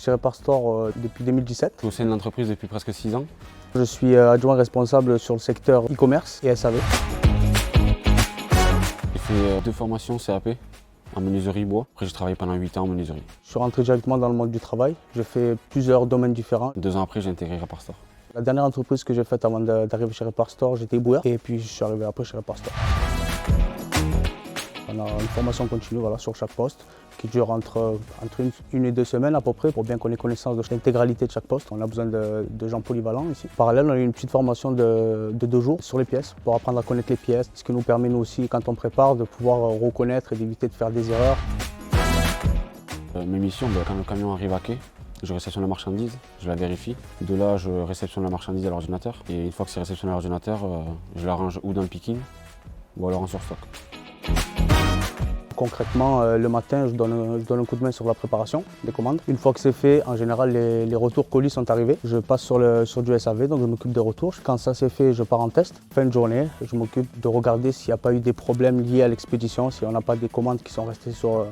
chez Reparstore depuis 2017. Je suis au sein de l'entreprise depuis presque 6 ans. Je suis adjoint responsable sur le secteur e-commerce et SAV. J'ai fait 2 formations CAP en menuiserie bois. Après j'ai travaillé pendant 8 ans en menuiserie. Je suis rentré directement dans le monde du travail. J'ai fait plusieurs domaines différents. 2 ans après j'ai intégré Reparstore. La dernière entreprise que j'ai faite avant d'arriver chez Reparstore, j'étais éboueur et puis je suis arrivé après chez Reparstore. On a une formation continue sur chaque poste qui dure entre une et 2 semaines à peu près pour bien qu'on ait connaissance de l'intégralité de chaque poste. On a besoin de gens polyvalents ici. En parallèle, on a eu une petite formation de 2 jours sur les pièces pour apprendre à connaître les pièces, ce qui nous permet nous aussi quand on prépare de pouvoir reconnaître et d'éviter de faire des erreurs. Mes missions, quand le camion arrive à quai, je réceptionne la marchandise, je la vérifie. De là, je réceptionne la marchandise à l'ordinateur. Et une fois que c'est réceptionné à l'ordinateur, je la range ou dans le picking ou alors en surstock. Concrètement, le matin, je donne un coup de main sur la préparation des commandes. Une fois que c'est fait, en général, les retours colis sont arrivés. Je passe sur du SAV, donc je m'occupe des retours. Quand ça c'est fait, je pars en test. Fin de journée, je m'occupe de regarder s'il n'y a pas eu des problèmes liés à l'expédition, si on n'a pas des commandes qui sont restées sur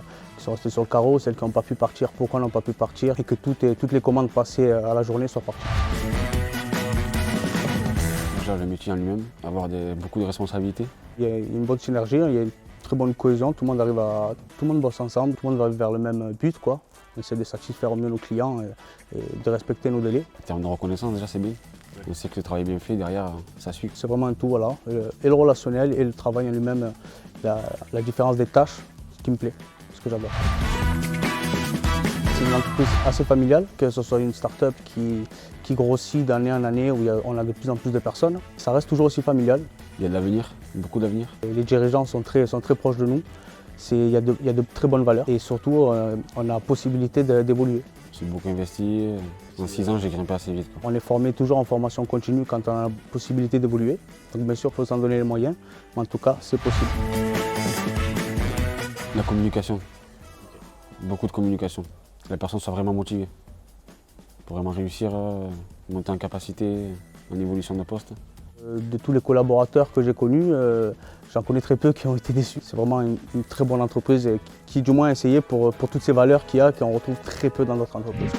le carreau, celles qui n'ont pas pu partir, pourquoi elles n'ont pas pu partir, et que toutes les commandes passées à la journée soient parties. Déjà, le métier en lui-même, avoir beaucoup de responsabilités. Il y a une bonne synergie, il y a une très bonne cohésion, tout le monde bosse ensemble, tout le monde va vers le même but, quoi. On essaie de satisfaire au mieux nos clients et de respecter nos délais. En termes de reconnaissance, déjà, c'est bien. On sait que le travail est bien fait, derrière, ça suit. C'est vraiment un tout, voilà. Et le relationnel et le travail en lui-même, la différence des tâches, ce qui me plaît, ce que j'adore. C'est une entreprise assez familiale, que ce soit une start-up qui grossit d'année en année, où on a de plus en plus de personnes. Ça reste toujours aussi familial. Il y a de l'avenir, beaucoup d'avenir. Les dirigeants sont très proches de nous. Il y a de très bonnes valeurs et surtout, on a la possibilité d'évoluer. J'ai beaucoup investi. En 6 ans, j'ai grimpé assez vite. On est formé toujours en formation continue quand on a la possibilité d'évoluer. Donc bien sûr, il faut s'en donner les moyens, mais en tout cas, c'est possible. La communication. Beaucoup de communication. Que la personne soit vraiment motivée pour vraiment réussir à monter en capacité, en évolution de poste. De tous les collaborateurs que j'ai connus, j'en connais très peu qui ont été déçus. C'est vraiment une très bonne entreprise qui du moins a essayé pour toutes ces valeurs qu'il y a, qu'on retrouve très peu dans d'autres entreprises.